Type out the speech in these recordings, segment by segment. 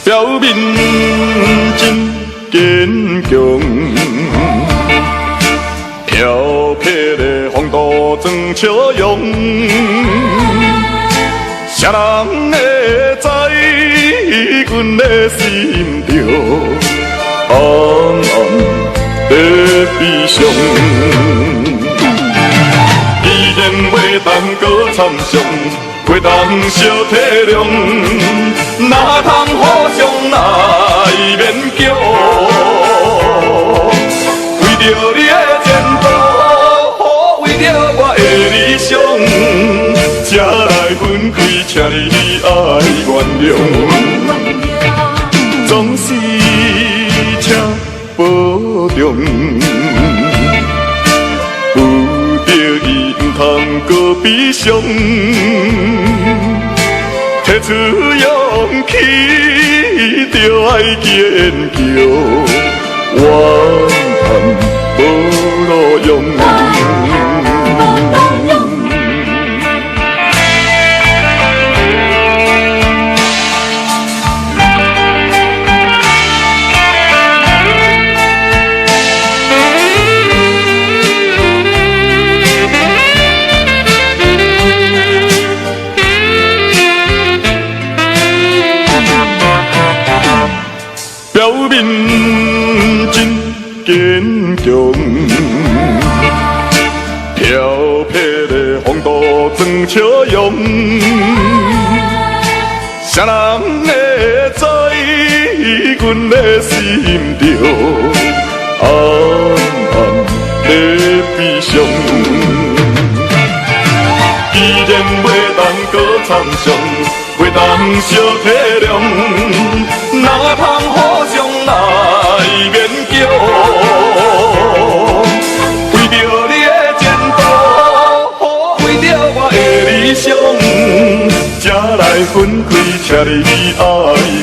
表面真坚强，飘撇的风度装笑容，谁人会知阮的心着暗暗在悲伤？既然袂当搁参详，袂当小体谅，哪通互相来勉强？为着你的前途，为着我的理想，才来分开，请你爱原谅。总是请保重，有着伊毋通搁悲伤。提出勇气，就爱坚强，怨叹无路用。表面真坚强，飘撇的风度装笑容，谁人会知阮的心着暗暗在悲伤？既然袂当搁参详，袂当小体谅，哪通互相来勉强？为着你的前途，为着我的理想，才来分开，请你爱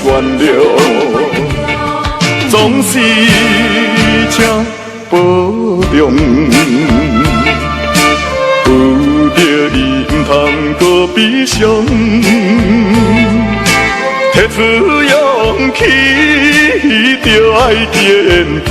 原谅。总是请保重，有着伊毋通搁悲伤。提出勇气，就爱坚强。